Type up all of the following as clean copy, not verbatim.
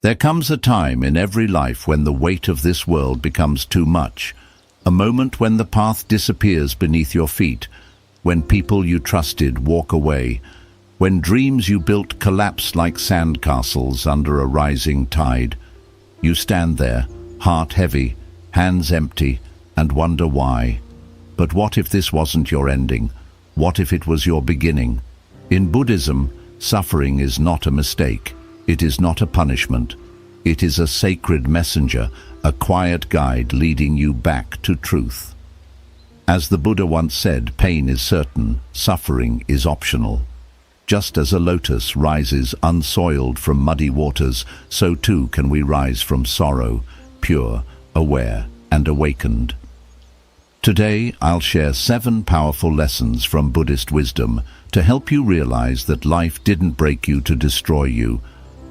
There comes a time in every life when the weight of this world becomes too much, a moment when the path disappears beneath your feet, when people you trusted walk away, when dreams you built collapse like sandcastles under a rising tide. You stand there, heart heavy, hands empty, and wonder why. But what if this wasn't your ending? What if it was your beginning? In Buddhism, suffering is not a mistake. It is not a punishment. It is a sacred messenger, a quiet guide leading you back to truth. As the Buddha once said, pain is certain, suffering is optional. Just as a lotus rises unsoiled from muddy waters, so too can we rise from sorrow, pure, aware, and awakened. Today, I'll share 7 powerful lessons from Buddhist wisdom to help you realize that life didn't break you to destroy you,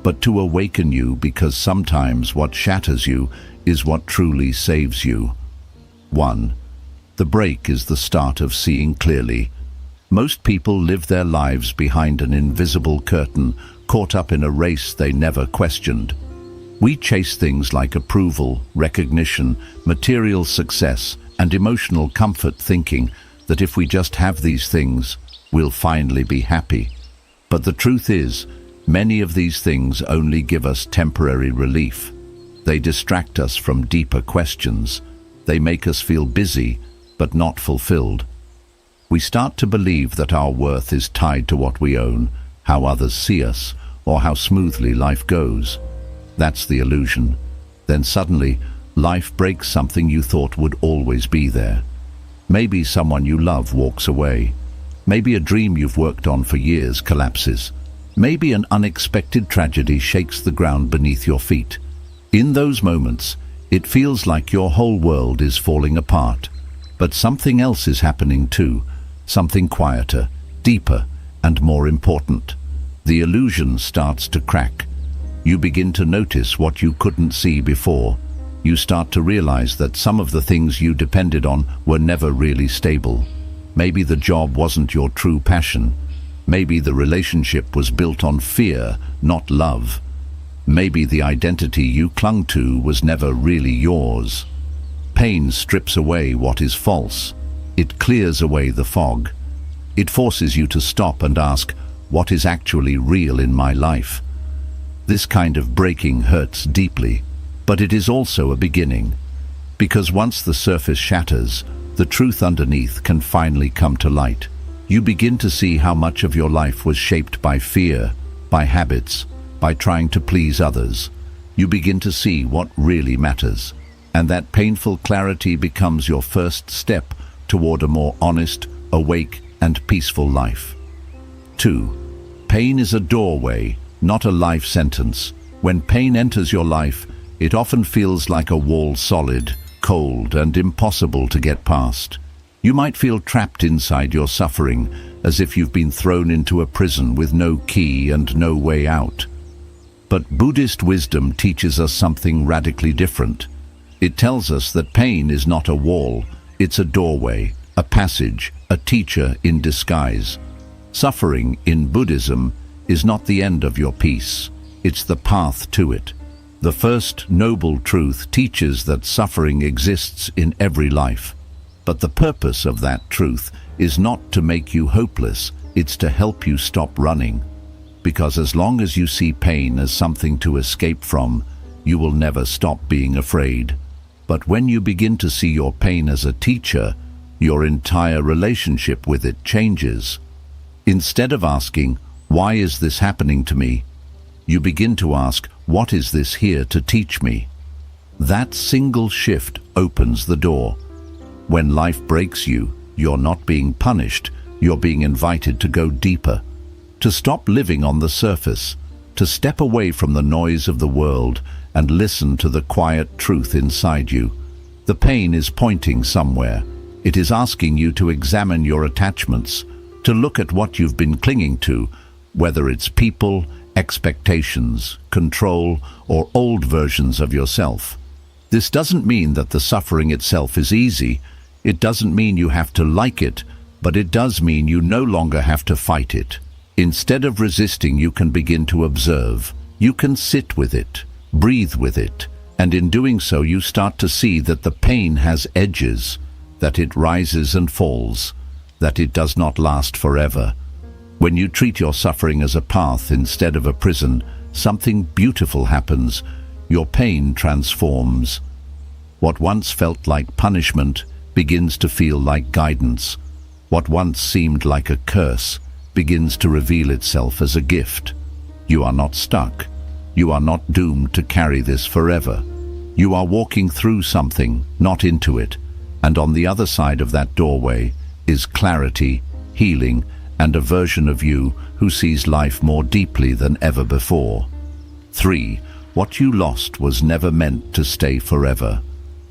but to awaken you, because sometimes what shatters you is what truly saves you. 1. The break is the start of seeing clearly. Most people live their lives behind an invisible curtain, caught up in a race they never questioned. We chase things like approval, recognition, material success, and emotional comfort, thinking that if we just have these things, we'll finally be happy. But the truth is, many of these things only give us temporary relief. They distract us from deeper questions. They make us feel busy, but not fulfilled. We start to believe that our worth is tied to what we own, how others see us, or how smoothly life goes. That's the illusion. Then suddenly, life breaks something you thought would always be there. Maybe someone you love walks away. Maybe a dream you've worked on for years collapses. Maybe an unexpected tragedy shakes the ground beneath your feet. In those moments, it feels like your whole world is falling apart. But something else is happening too, something quieter, deeper, and more important. The illusion starts to crack. You begin to notice what you couldn't see before. You start to realize that some of the things you depended on were never really stable. Maybe the job wasn't your true passion. Maybe the relationship was built on fear, not love. Maybe the identity you clung to was never really yours. Pain strips away what is false. It clears away the fog. It forces you to stop and ask, what is actually real in my life? This kind of breaking hurts deeply, but it is also a beginning. Because once the surface shatters, the truth underneath can finally come to light. You begin to see how much of your life was shaped by fear, by habits, by trying to please others. You begin to see what really matters. And that painful clarity becomes your first step toward a more honest, awake, and peaceful life. 2. Pain is a doorway, not a life sentence. When pain enters your life, it often feels like a wall, solid, cold, and impossible to get past. You might feel trapped inside your suffering, as if you've been thrown into a prison with no key and no way out. But Buddhist wisdom teaches us something radically different. It tells us that pain is not a wall, it's a doorway, a passage, a teacher in disguise. Suffering in Buddhism is not the end of your peace, it's the path to it. The first noble truth teaches that suffering exists in every life. But the purpose of that truth is not to make you hopeless, it's to help you stop running. Because as long as you see pain as something to escape from, you will never stop being afraid. But when you begin to see your pain as a teacher, your entire relationship with it changes. Instead of asking, why is this happening to me? You begin to ask, what is this here to teach me? That single shift opens the door. When life breaks you, you're not being punished, you're being invited to go deeper, to stop living on the surface, to step away from the noise of the world and listen to the quiet truth inside you. The pain is pointing somewhere. It is asking you to examine your attachments, to look at what you've been clinging to, whether it's people, expectations, control, or old versions of yourself. This doesn't mean that the suffering itself is easy. It doesn't mean you have to like it, but it does mean you no longer have to fight it. Instead of resisting, you can begin to observe. You can sit with it. Breathe with it, and in doing so you start to see that the pain has edges, that it rises and falls, that it does not last forever. When you treat your suffering as a path instead of a prison, something beautiful happens. Your pain transforms. What once felt like punishment begins to feel like guidance. What once seemed like a curse begins to reveal itself as a gift. You are not stuck. You are not doomed to carry this forever. You are walking through something, not into it. And on the other side of that doorway is clarity, healing, and a version of you who sees life more deeply than ever before. 3. What you lost was never meant to stay forever.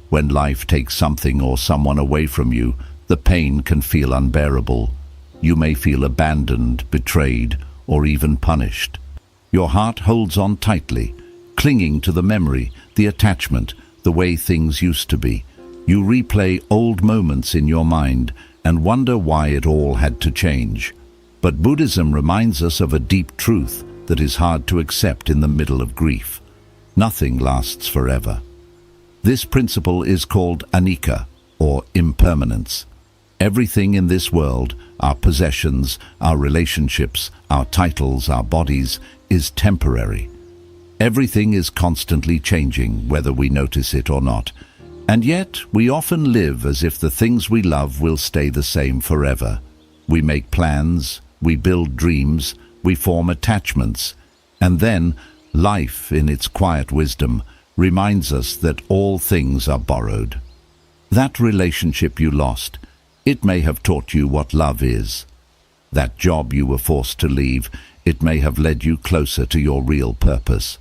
When life takes something or someone away from you, the pain can feel unbearable. You may feel abandoned, betrayed, or even punished. Your heart holds on tightly, clinging to the memory, the attachment, the way things used to be. You replay old moments in your mind and wonder why it all had to change. But Buddhism reminds us of a deep truth that is hard to accept in the middle of grief. Nothing lasts forever. This principle is called anicca, or impermanence. Everything in this world, our possessions, our relationships, our titles, our bodies, is temporary. Everything is constantly changing, whether we notice it or not. And yet, we often live as if the things we love will stay the same forever. We make plans, we build dreams, we form attachments, and then life, in its quiet wisdom, reminds us that all things are borrowed. That relationship you lost, it may have taught you what love is. That job you were forced to leave, it may have led you closer to your real purpose.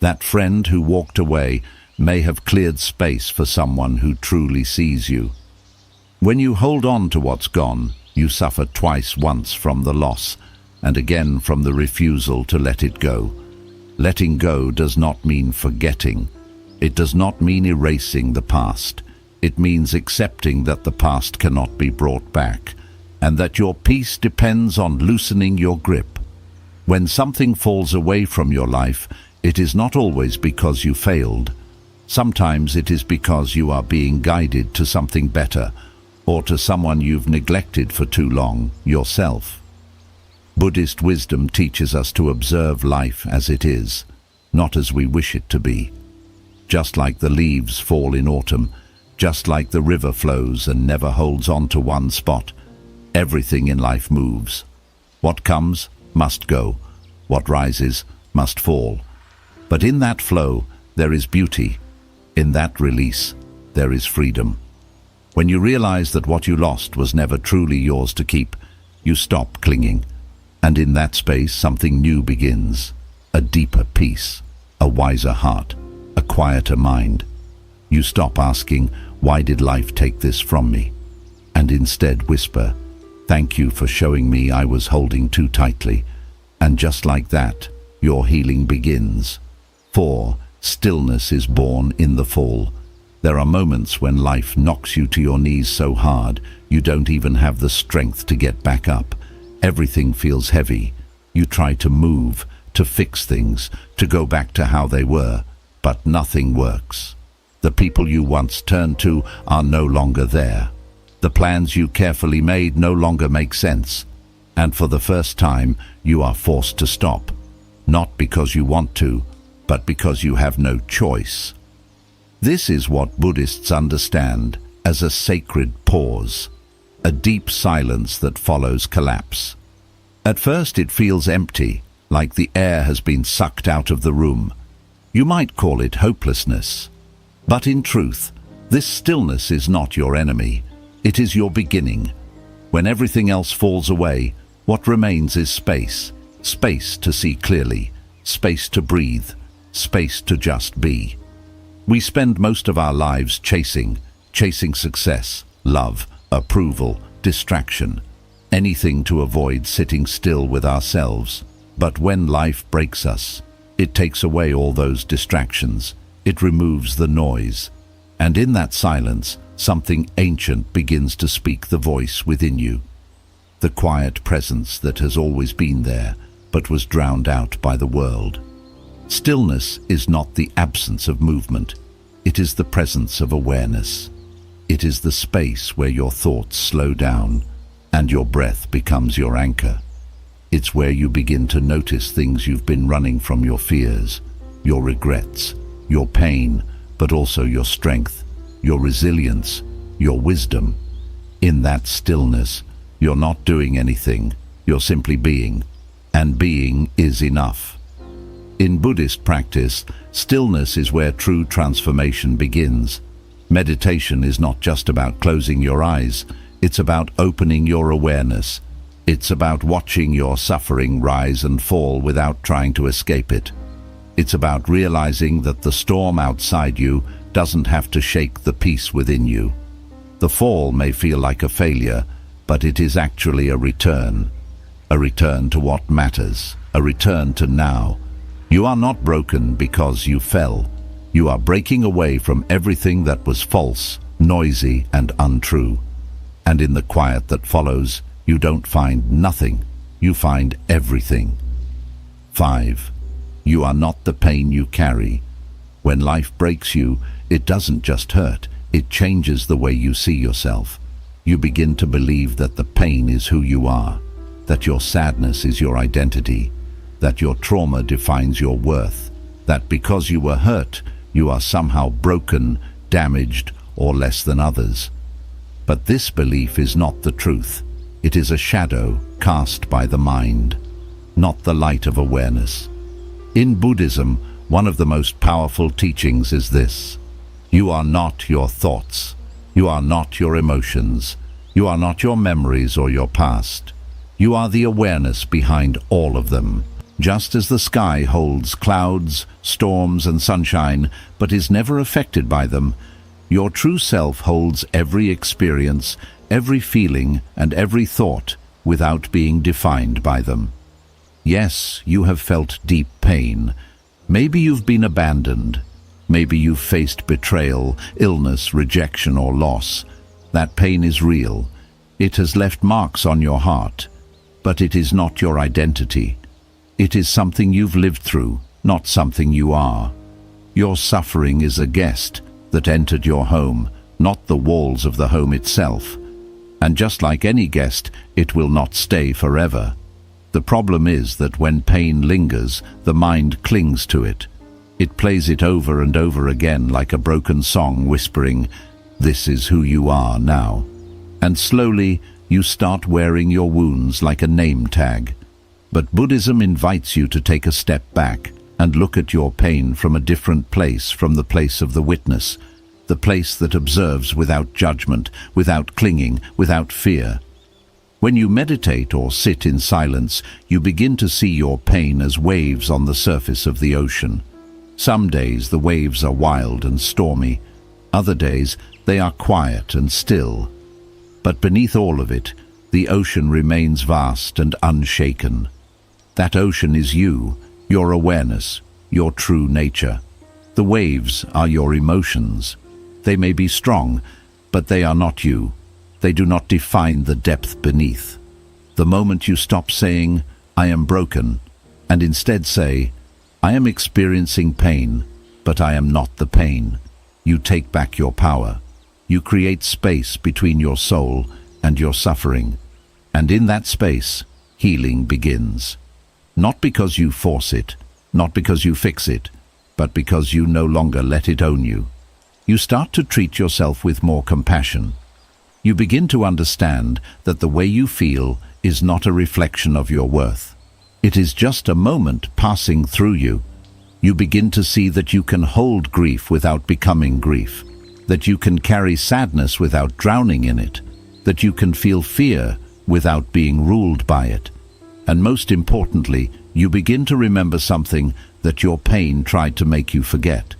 That friend who walked away may have cleared space for someone who truly sees you. When you hold on to what's gone, you suffer twice, once from the loss, and again from the refusal to let it go. Letting go does not mean forgetting. It does not mean erasing the past. It means accepting that the past cannot be brought back, and that your peace depends on loosening your grip. When something falls away from your life, it is not always because you failed. Sometimes it is because you are being guided to something better, or to someone you've neglected for too long, yourself. Buddhist wisdom teaches us to observe life as it is, not as we wish it to be. Just like the leaves fall in autumn, just like the river flows and never holds on to one spot, everything in life moves. What comes must go. What rises must fall. But in that flow, there is beauty. In that release, there is freedom. When you realize that what you lost was never truly yours to keep, you stop clinging. And in that space, something new begins. A deeper peace, a wiser heart, a quieter mind. You stop asking, "Why did life take this from me?" And instead whisper, "Thank you for showing me I was holding too tightly." And just like that, your healing begins. 4. Stillness is born in the fall. There are moments when life knocks you to your knees so hard, you don't even have the strength to get back up. Everything feels heavy. You try to move, to fix things, to go back to how they were, but nothing works. The people you once turned to are no longer there. The plans you carefully made no longer make sense. And for the first time, you are forced to stop. Not because you want to, but because you have no choice. This is what Buddhists understand as a sacred pause, a deep silence that follows collapse. At first it feels empty, like the air has been sucked out of the room. You might call it hopelessness. But in truth, this stillness is not your enemy. It is your beginning. When everything else falls away, what remains is space. Space to see clearly, space to breathe, space to just be. We spend most of our lives chasing success, love, approval, distraction, anything to avoid sitting still with ourselves. But when life breaks us, it takes away all those distractions. It removes the noise. And in that silence, something ancient begins to speak the voice within you. The quiet presence that has always been there, but was drowned out by the world. Stillness is not the absence of movement. It is the presence of awareness. It is the space where your thoughts slow down and your breath becomes your anchor. It's where you begin to notice things you've been running from: your fears, your regrets, your pain, but also your strength, your resilience, your wisdom. In that stillness, you're not doing anything, you're simply being, and being is enough. In Buddhist practice, stillness is where true transformation begins. Meditation is not just about closing your eyes, it's about opening your awareness. It's about watching your suffering rise and fall without trying to escape it. It's about realizing that the storm outside you doesn't have to shake the peace within you. The fall may feel like a failure, but it is actually a return to what matters, a return to now. You are not broken because you fell. You are breaking away from everything that was false, noisy, and untrue. And in the quiet that follows, you don't find nothing, you find everything. 5. You are not the pain you carry. When life breaks you, it doesn't just hurt, it changes the way you see yourself. You begin to believe that the pain is who you are, that your sadness is your identity, that your trauma defines your worth, that because you were hurt, you are somehow broken, damaged, or less than others. But this belief is not the truth. It is a shadow cast by the mind, not the light of awareness. In Buddhism, one of the most powerful teachings is this: you are not your thoughts. You are not your emotions. You are not your memories or your past. You are the awareness behind all of them. Just as the sky holds clouds, storms, and sunshine, but is never affected by them, your true self holds every experience, every feeling, and every thought without being defined by them. Yes, you have felt deep pain. Maybe you've been abandoned. Maybe you've faced betrayal, illness, rejection, or loss. That pain is real. It has left marks on your heart. But it is not your identity. It is something you've lived through, not something you are. Your suffering is a guest that entered your home, not the walls of the home itself. And just like any guest, it will not stay forever. The problem is that when pain lingers, the mind clings to it. It plays it over and over again like a broken song, whispering, "This is who you are now." And slowly, you start wearing your wounds like a name tag. But Buddhism invites you to take a step back and look at your pain from a different place, from the place of the witness, the place that observes without judgment, without clinging, without fear. When you meditate or sit in silence, you begin to see your pain as waves on the surface of the ocean. Some days the waves are wild and stormy. Other days they are quiet and still. But beneath all of it, the ocean remains vast and unshaken. That ocean is you, your awareness, your true nature. The waves are your emotions. They may be strong, but they are not you. They do not define the depth beneath. The moment you stop saying, "I am broken," and instead say, "I am experiencing pain, but I am not the pain," you take back your power. You create space between your soul and your suffering. And in that space, healing begins. Not because you force it, not because you fix it, but because you no longer let it own you. You start to treat yourself with more compassion. You begin to understand that the way you feel is not a reflection of your worth. It is just a moment passing through you. You begin to see that you can hold grief without becoming grief, that you can carry sadness without drowning in it, that you can feel fear without being ruled by it. And most importantly, you begin to remember something that your pain tried to make you forget,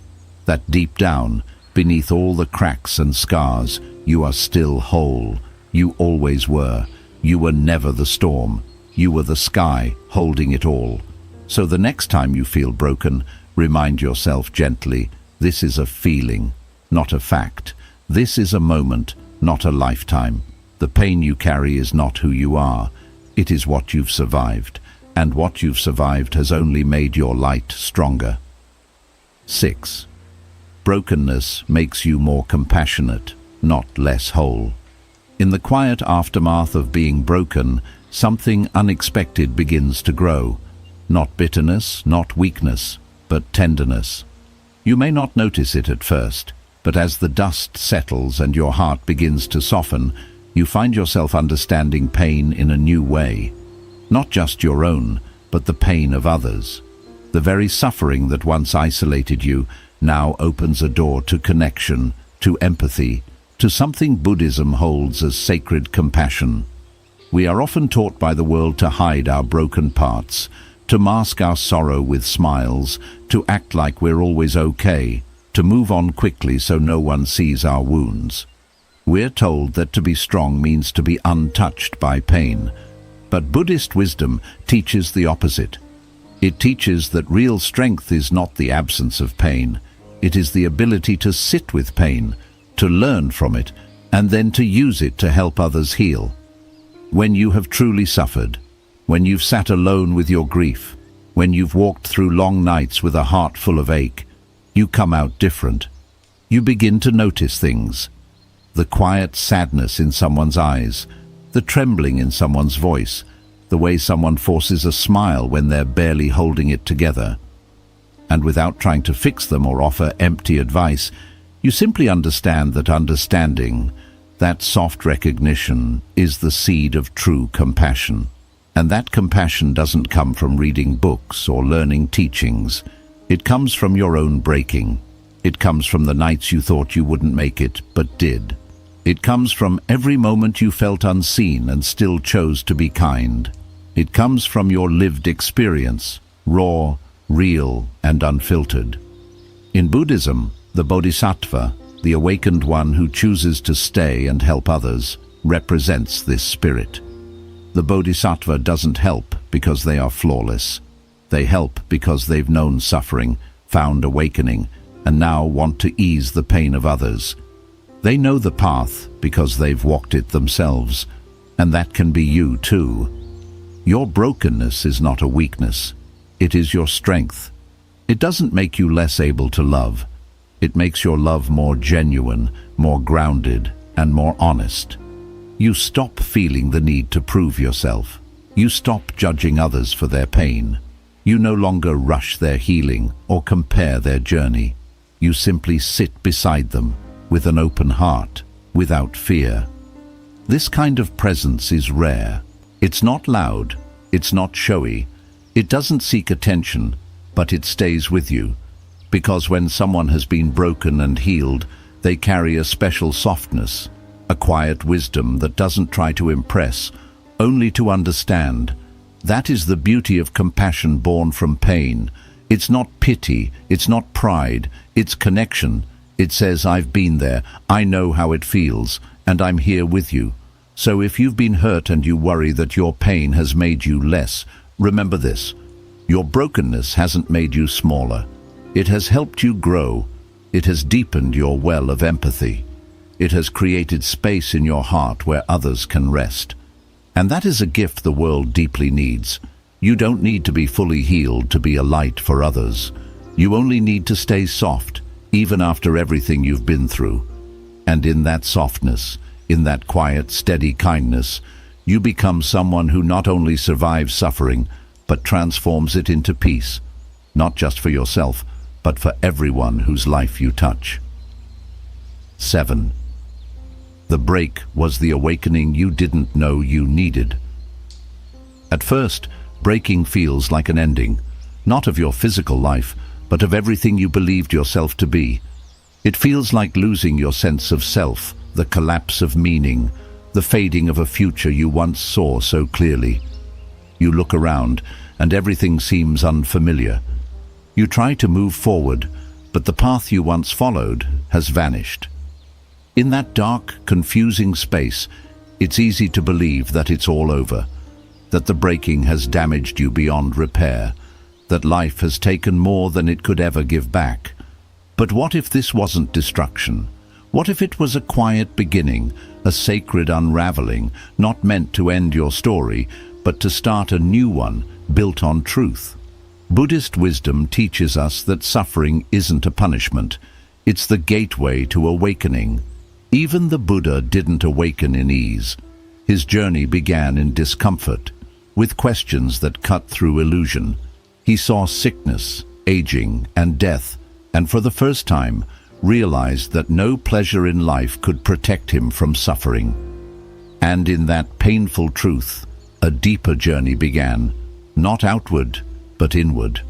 that deep down, beneath all the cracks and scars, you are still whole. You always were. You were never the storm. You were the sky holding it all. So the next time you feel broken, remind yourself gently, this is a feeling, not a fact. This is a moment, not a lifetime. The pain you carry is not who you are. It is what you've survived. and what you've survived has only made your light stronger. 6. Brokenness makes you more compassionate, not less whole. In the quiet aftermath of being broken, something unexpected begins to grow. Not bitterness, not weakness, but tenderness. You may not notice it at first, but as the dust settles and your heart begins to soften, you find yourself understanding pain in a new way. Not just your own, but the pain of others. The very suffering that once isolated you now opens a door to connection, to empathy, to something Buddhism holds as sacred compassion. We are often taught by the world to hide our broken parts, to mask our sorrow with smiles, to act like we're always okay, to move on quickly so no one sees our wounds. We're told that to be strong means to be untouched by pain. But Buddhist wisdom teaches the opposite. It teaches that real strength is not the absence of pain. It is the ability to sit with pain, to learn from it, and then to use it to help others heal. When you have truly suffered, when you've sat alone with your grief, when you've walked through long nights with a heart full of ache, you come out different. You begin to notice things. The quiet sadness in someone's eyes, the trembling in someone's voice, the way someone forces a smile when they're barely holding it together. And without trying to fix them or offer empty advice, you simply understand that understanding, that soft recognition, is the seed of true compassion. And that compassion doesn't come from reading books or learning teachings. It comes from your own breaking. It comes from the nights you thought you wouldn't make it, but did. It comes from every moment you felt unseen and still chose to be kind. It comes from your lived experience, raw, real, and unfiltered. In Buddhism, the Bodhisattva, the awakened one who chooses to stay and help others, represents this spirit. The Bodhisattva doesn't help because they are flawless. They help because they've known suffering, found awakening, and now want to ease the pain of others. They know the path because they've walked it themselves, and that can be you too. Your brokenness is not a weakness. It is your strength. It doesn't make you less able to love. It makes your love more genuine, more grounded, and more honest. You stop feeling the need to prove yourself. You stop judging others for their pain. You no longer rush their healing or compare their journey. You simply sit beside them with an open heart, without fear. This kind of presence is rare. It's not loud, it's not showy, it doesn't seek attention, but it stays with you. Because when someone has been broken and healed, they carry a special softness, a quiet wisdom that doesn't try to impress, only to understand. That is the beauty of compassion born from pain. It's not pity, it's not pride, it's connection. It says, I've been there, I know how it feels, and I'm here with you. So if you've been hurt and you worry that your pain has made you less, remember this. Your brokenness hasn't made you smaller. It has helped you grow. It has deepened your well of empathy. It has created space in your heart where others can rest. And that is a gift the world deeply needs. You don't need to be fully healed to be a light for others. You only need to stay soft, even after everything you've been through. And in that softness, in that quiet, steady kindness, you become someone who not only survives suffering, but transforms it into peace, not just for yourself, but for everyone whose life you touch. 7. The break was the awakening you didn't know you needed. At first, breaking feels like an ending, not of your physical life, but of everything you believed yourself to be. It feels like losing your sense of self, the collapse of meaning, the fading of a future you once saw so clearly. You look around, and everything seems unfamiliar. You try to move forward, but the path you once followed has vanished. In that dark, confusing space, it's easy to believe that it's all over, that the breaking has damaged you beyond repair, that life has taken more than it could ever give back. But what if this wasn't destruction? What if it was a quiet beginning, a sacred unraveling, not meant to end your story, but to start a new one, built on truth. Buddhist wisdom teaches us that suffering isn't a punishment, it's the gateway to awakening. Even the Buddha didn't awaken in ease. His journey began in discomfort, with questions that cut through illusion. He saw sickness, aging, and death, and for the first time realized that no pleasure in life could protect him from suffering. And in that painful truth, a deeper journey began, not outward, but inward.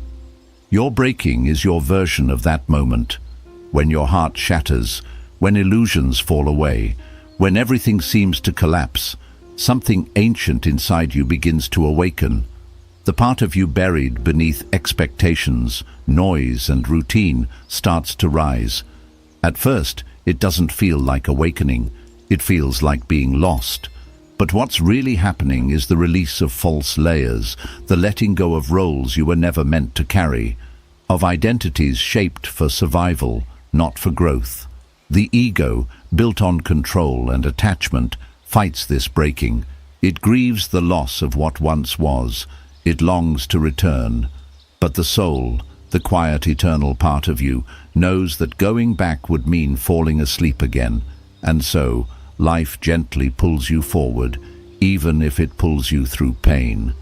Your breaking is your version of that moment, when your heart shatters, when illusions fall away, when everything seems to collapse. Something ancient inside you begins to awaken. The part of you buried beneath expectations, noise, and routine starts to rise. At first, it doesn't feel like awakening. It feels like being lost. But what's really happening is the release of false layers, the letting go of roles you were never meant to carry, of identities shaped for survival, not for growth. The ego, built on control and attachment, fights this breaking. It grieves the loss of what once was. It longs to return. But the soul, the quiet eternal part of you, knows that going back would mean falling asleep again. And so, life gently pulls you forward, even if it pulls you through pain.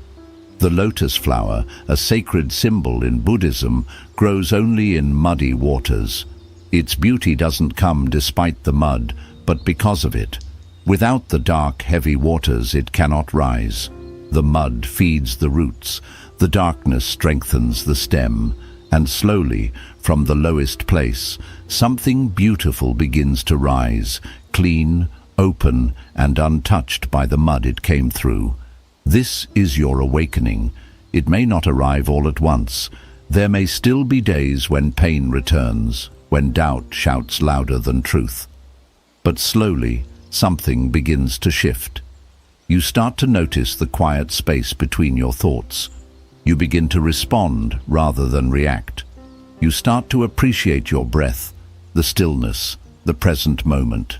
The lotus flower, a sacred symbol in Buddhism, grows only in muddy waters. Its beauty doesn't come despite the mud, but because of it. Without the dark, heavy waters, it cannot rise. The mud feeds the roots, the darkness strengthens the stem, and slowly, from the lowest place, something beautiful begins to rise, clean, open, and untouched by the mud it came through. This is your awakening. It may not arrive all at once. There may still be days when pain returns, when doubt shouts louder than truth. But slowly, something begins to shift. You start to notice the quiet space between your thoughts. You begin to respond rather than react. You start to appreciate your breath, the stillness, the present moment.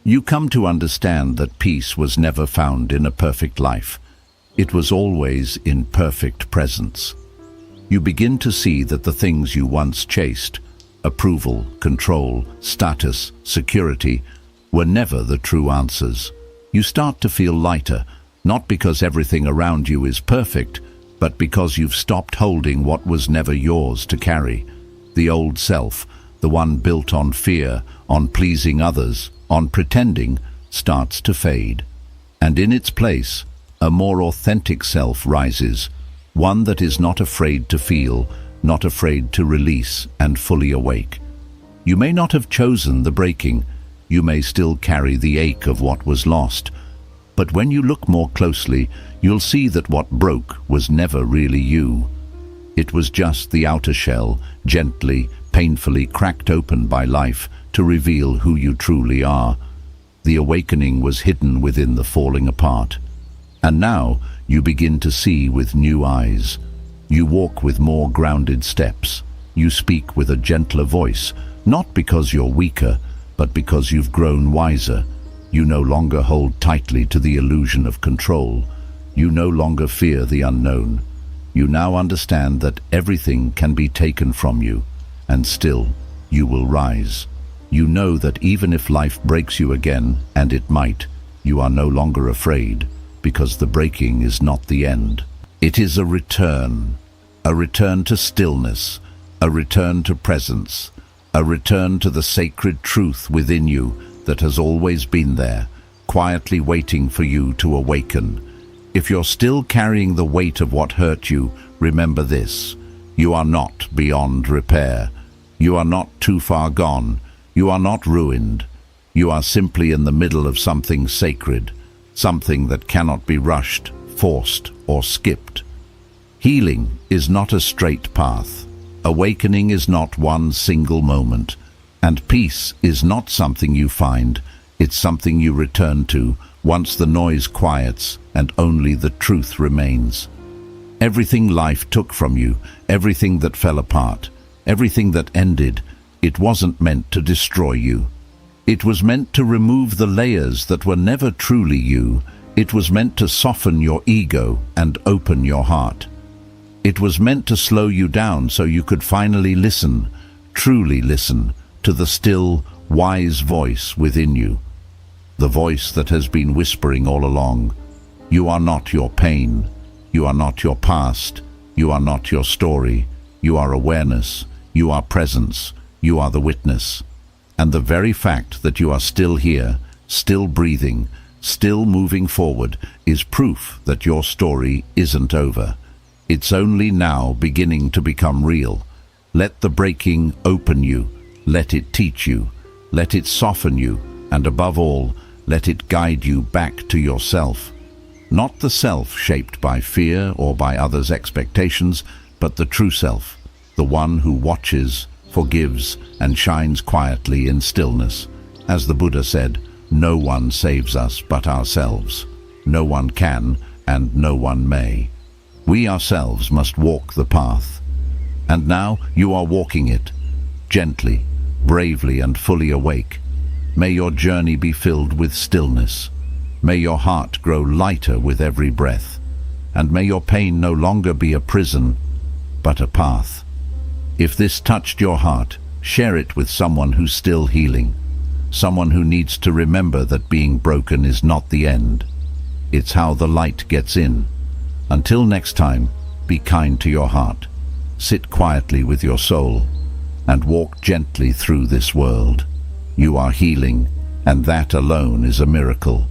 You come to understand that peace was never found in a perfect life. It was always in perfect presence. You begin to see that the things you once chased, approval, control, status, security, were never the true answers. You start to feel lighter, not because everything around you is perfect, but because you've stopped holding what was never yours to carry. The old self, the one built on fear, on pleasing others, on pretending, starts to fade. And in its place, a more authentic self rises, one that is not afraid to feel, not afraid to release and fully awake. You may not have chosen the breaking. You may still carry the ache of what was lost. But when you look more closely, you'll see that what broke was never really you. It was just the outer shell, gently, painfully cracked open by life to reveal who you truly are. The awakening was hidden within the falling apart. And now you begin to see with new eyes. You walk with more grounded steps. You speak with a gentler voice, not because you're weaker, but because you've grown wiser. You no longer hold tightly to the illusion of control. You no longer fear the unknown. You now understand that everything can be taken from you, and still you will rise. You know that even if life breaks you again, and it might, you are no longer afraid, because the breaking is not the end. It is a return to stillness, a return to presence, a return to the sacred truth within you that has always been there, quietly waiting for you to awaken. If you're still carrying the weight of what hurt you, remember this: you are not beyond repair. You are not too far gone. You are not ruined. You are simply in the middle of something sacred, something that cannot be rushed, forced, or skipped. Healing is not a straight path. Awakening is not one single moment. And peace is not something you find. It's something you return to once the noise quiets and only the truth remains. Everything life took from you, everything that fell apart, everything that ended, it wasn't meant to destroy you. It was meant to remove the layers that were never truly you. It was meant to soften your ego and open your heart. It was meant to slow you down so you could finally listen, truly listen, to the still, wise voice within you. The voice that has been whispering all along, "You are not your pain. You are not your past. You are not your story. You are awareness. You are presence. You are the witness." And the very fact that you are still here, still breathing, still moving forward, is proof that your story isn't over. It's only now beginning to become real. Let the breaking open you. Let it teach you. Let it soften you. And above all, let it guide you back to yourself. Not the self shaped by fear or by others' expectations, but the true self, the one who watches, forgives, and shines quietly in stillness. As the Buddha said, no one saves us but ourselves. No one can, and no one may. We ourselves must walk the path. And now you are walking it, gently, bravely, and fully awake. May your journey be filled with stillness. May your heart grow lighter with every breath. And may your pain no longer be a prison, but a path. If this touched your heart, share it with someone who's still healing. Someone who needs to remember that being broken is not the end. It's how the light gets in. Until next time, be kind to your heart. Sit quietly with your soul and walk gently through this world. You are healing, and that alone is a miracle.